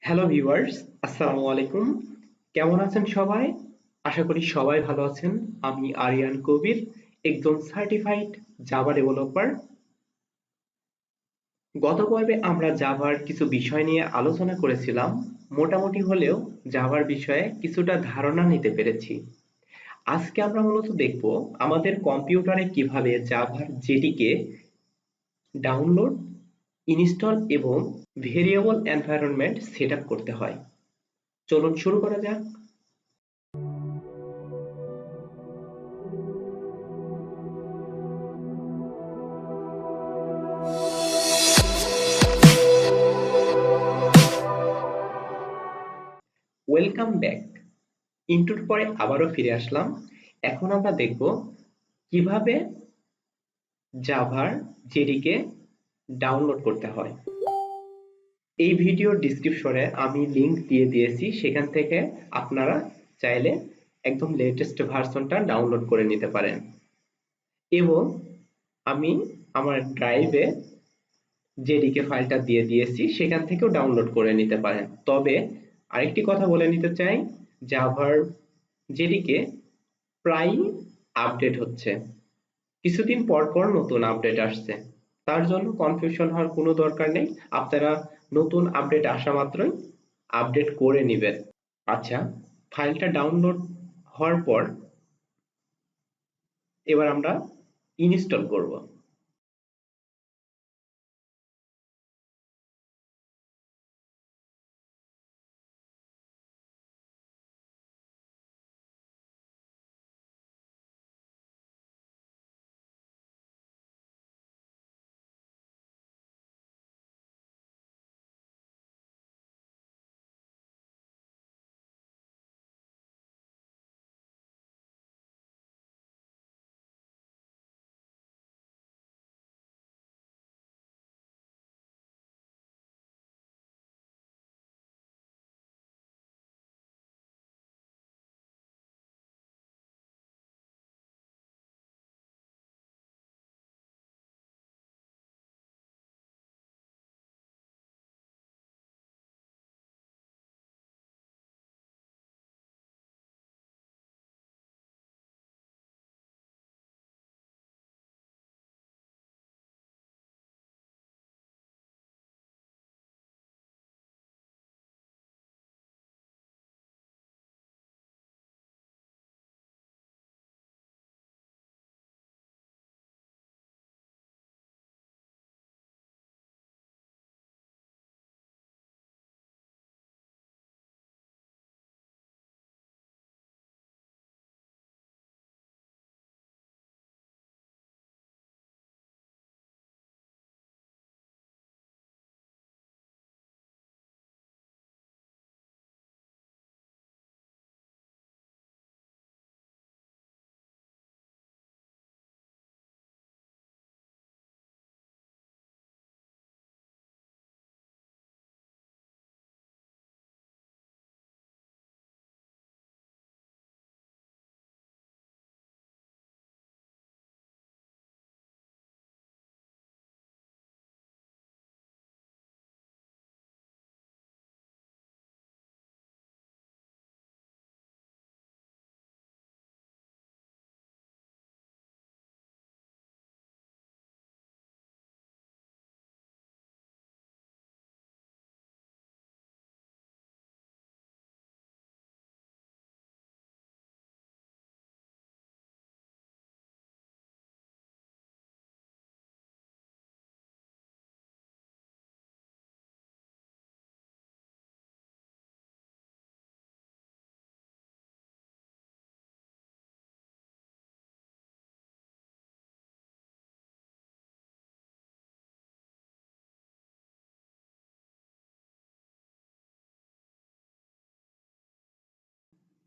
Hello viewers, আসসালামু আলাইকুম। কেমন আছেন সবাই? আশা করি সবাই ভালো আছেন। আমি আরিয়ান কবির, একজন সার্টিফাইড জাভা ডেভেলপার। গত পর্বে আমরা জাভার কিছু বিষয় নিয়ে আলোচনা করেছিলাম। মোটামুটি হলেও জাভার বিষয়ে কিছুটা ধারণা নিতে পেরেছি। আজকে আমরা মূলত দেখব আমাদের কম্পিউটারে কিভাবে জাভার জেডিকে ডাউনলোড, ইনস্টল এবং ভেরিয়েবল এনভায়রনমেন্ট সেটআপ করতে হয়। চলুন শুরু করা যাক। Welcome back. ইন্ট্রোর পরে আবারও ফিরে আসলাম। এখন আমরা দেখব কিভাবে জাভার জেডিকে ডাউনলোড করতে হয়। এই ভিডিওর ডিসক্রিপশনে আমি লিংক দিয়ে দিয়েছি, সেখান থেকে আপনারা চাইলে একদম লেটেস্ট ভার্সনটা ডাউনলোড করে নিতে পারেন এবং আমি আমার ড্রাইভে জেডিকে ফাইলটা দিয়ে দিয়েছি, সেখান থেকেও ডাউনলোড করে নিতে পারেন। তবে আরেকটি কথা বলে নিতে চাই, জাভার জেডিকে প্রায়ই আপডেট হচ্ছে, কিছুদিন পর পর নতুন আপডেট আসছে। তার জন্য কনফিউশন হওয়ার কোনো দরকার নেই। আপনারা নতুন আপডেট আসা মাত্রই আপডেট করে নেবেন। আচ্ছা, ফাইলটা ডাউনলোড হওয়ার পর এবার আমরা ইনস্টল করব।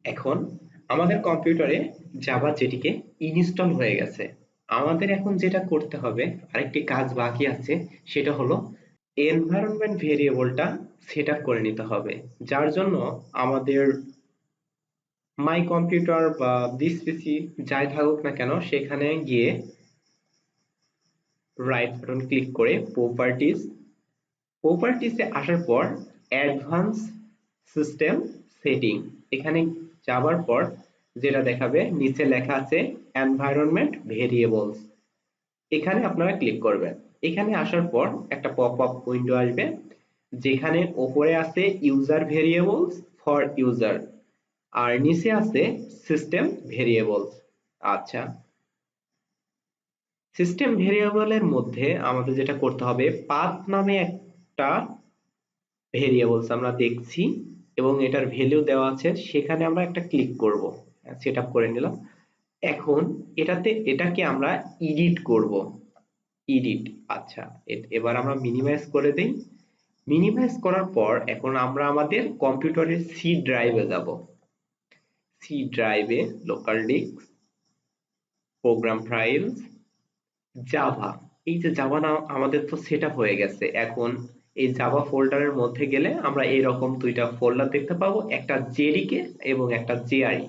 এখন আমাদের কম্পিউটারে জাভা জেডিকে ইনস্টল হয়ে গেছে। আমাদের এখন যেটা করতে হবে, আরেকটি কাজ বাকি আছে, সেটা হলো এনভায়রনমেন্ট ভেরিয়েবলটা সেট আপ করে নিতে হবে। যার জন্য আমাদের মাই কম্পিউটার বা দিস পিসি যাই থাকুক না কেন, সেখানে গিয়ে রাইট বাটন ক্লিক করে প্রপার্টিজে আসার পর অ্যাডভান্স সিস্টেম সেটিং, এখানে যাবার পর যেটা দেখাবে নিচে লেখা আছে এনভায়রনমেন্ট ভেরিয়েবলস, এখানে আপনারা ক্লিক করবেন। এখানে আসার পর একটা পপ আপ উইন্ডো আসবে যেখানে ওপরে আছে ইউজার ভেরিয়েবলস ফর ইউজার আর নিচে আছে সিস্টেম ভেরিয়েবলস। আচ্ছা, সিস্টেম ভেরিয়েবলের মধ্যে আমাদের যেটা করতে হবে, পাথ নামে একটা ভেরিয়েবলস আমরা দেখছি এবং এটার ভ্যালু দেওয়া আছে, সেখানে আমরা একটা ক্লিক করব। সেট আপ করে নিলাম। এখন এটাকে আমরা এডিট করব। এডিট, আচ্ছা, এবার আমরা মিনিমাইজ করে দেই। মিনিমাইজ করার পর এখন আমরা আমাদের কম্পিউটারের সি ড্রাইভে যাব। সি ড্রাইভে local disk, program files, Java. এই যে জাভা নাম আমাদের তো সেট আপ হয়ে গেছে। এখন এই জাভা ফোল্ডারের মধ্যে গেলে আমরা এইরকম দুইটা ফোল্ডার দেখতে পাবো, একটা জেডিকে এবং একটা জেআরই।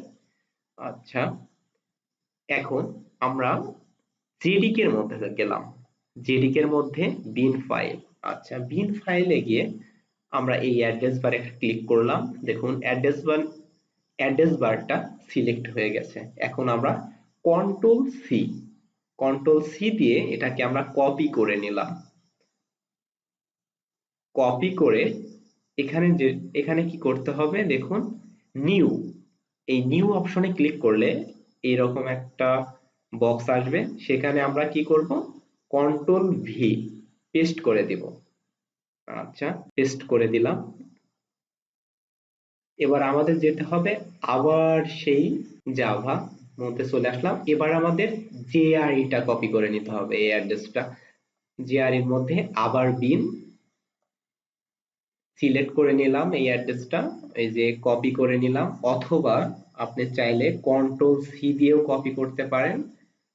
আচ্ছা, এখন আমরা জেডিকে এর মধ্যে গেলাম। জেডিকে এর মধ্যে বিন ফাইল। আচ্ছা, বিন ফাইলে গিয়ে আমরা এই অ্যাড্রেস বারে একটা ক্লিক করলাম। দেখুন অ্যাড্রেস বারটা সিলেক্ট হয়ে গেছে। এখন আমরা কন্ট্রোল সি দিয়ে এটাকে আমরা কপি করে নিলাম। কপি করে এখানে কি করতে হবে দেখুন, নিউ, এই নিউ অপশনে ক্লিক করলে এইরকম একটা বক্স আসবে, সেখানে আমরা কি করব, কন্ট্রোল ভি পেস্ট করে দিব। আচ্ছা, পেস্ট করে দিলাম। এবার আমাদের যেতে হবে আবার সেই জাভা মধ্যে চলে আসলাম। এবার আমাদের জেআরইটা কপি করে নিতে হবে, এই অ্যাড্রেসটা। জেআরইর মধ্যে আবার বিন সিলেক্ট করে নিলাম, এই অ্যাড্রেসটা এই যে কপি করে নিলাম, অথবা আপনি চাইলে কন্ট্রোল সি দিয়েও কপি করতে পারেন।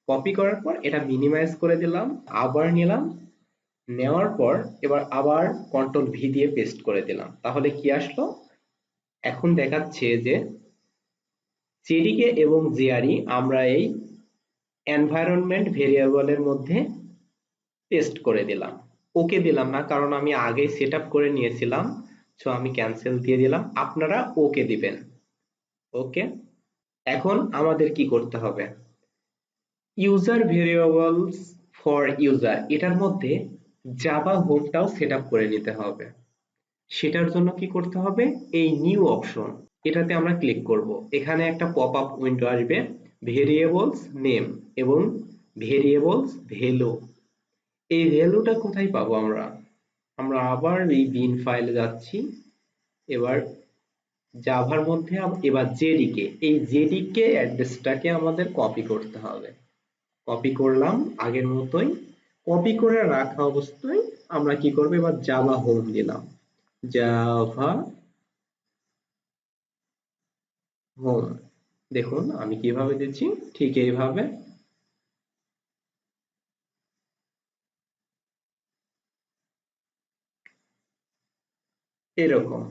কপি করার পর এটা মিনিমাইজ করে দিলাম, আবার নিলাম, নেওয়ার পর এবার আবার কন্ট্রোল ভি দিয়ে পেস্ট করে দিলাম। তাহলে কি আসলো, এখন দেখাচ্ছে যে জেডিকে এবং জেআরই আমরা এই এনভায়রনমেন্ট ভেরিয়েবলের মধ্যে পেস্ট করে দিলাম। ওকে দিলাম না, কারণ আমি আগেই সেট আপ করে নিয়েছিলাম, সো আমি ক্যান্সেল দিয়ে দিলাম। আপনারা ওকে দিবেন। ওকে, এখন আমাদের কি করতে হবে, ইউজার ভেরিয়েবলস ফর ইউজার, এটার মধ্যে জাভা হোমটাও সেট আপ করে নিতে হবে। সেটার জন্য কি করতে হবে, এই নিউ অপশন, এটাতে আমরা ক্লিক করব। এখানে একটা পপ আপ উইন্ডো আসবে, ভেরিয়েবলস নেম এবং ভেরিয়েবলস ভ্যালু। এই ভ্যালুটা কোথায় পাবো আমরা, আমরা আবার এই বিন ফাইলে যাচ্ছি। এবার জাভার মধ্যে এবার জেডিকে, এই জেডিকে অ্যাড্রেসটাকে আমাদের কপি করতে হবে। কপি করলাম আগের মতোই। কপি করে রাখা অবস্থায় আমরা কি করবো, এবার জাভা হোম দিলাম। জাভা হোম, দেখুন আমি কিভাবে দিচ্ছি, ঠিক এইভাবে। এরকম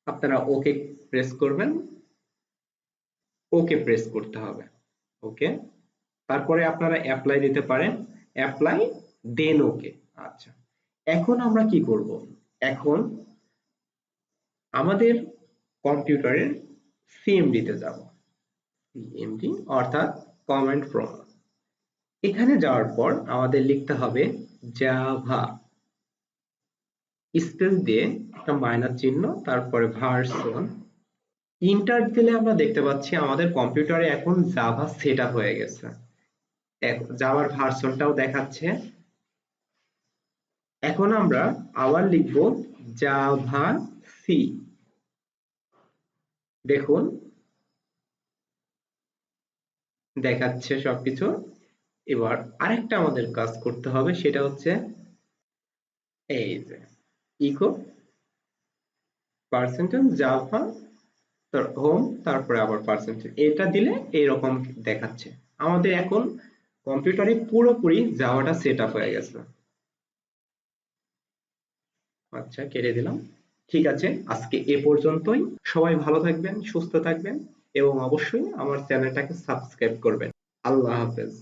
আপনারা ওকে প্রেস করবেন, ওকে প্রেস করতে হবে। ওকে, তারপরে আপনারা অ্যাপ্লাই দিতে পারেন, অ্যাপ্লাই দেন ওকে। আচ্ছা, এখন আমরা কি করব, এখন আমাদের কম্পিউটারের সিএমডিতে যাব। সিএমডি অর্থাৎ কমান্ড প্রম্পট। এখানে যাওয়ার পর আমাদের লিখতে হবে জাভা, স্পেস দিয়ে একটা মাইনাস চিহ্ন, তারপরে ভার্সন। ইন্টার দিলে আমরা দেখতে পাচ্ছি আমাদের কম্পিউটারে এখন জাভা সেট আপ হয়ে গেছে, জাভার ভার্সনটাও দেখাচ্ছে। এখন আমরা আবার লিখব জাভা সি। দেখুন দেখাচ্ছে সবকিছু। এবার আরেকটা আমাদের কাজ করতে হবে, সেটা হচ্ছে এই যে ইকো পার্সেন্টেজ জাভা হোম, তারপরে আবার পার্সেন্টেজ, এটা দিলে এইরকম দেখাচ্ছে। আমাদের এখন কম্পিউটারে পুরোপুরি জাভাটা সেট আপ হয়ে গেছে। আচ্ছা, কেটে দিলাম। ঠিক আছে, আজকে এ পর্যন্তই। সবাই ভালো থাকবেন, সুস্থ থাকবেন এবং অবশ্যই আমার চ্যানেলটাকে সাবস্ক্রাইব করবেন। আল্লাহ হাফেজ।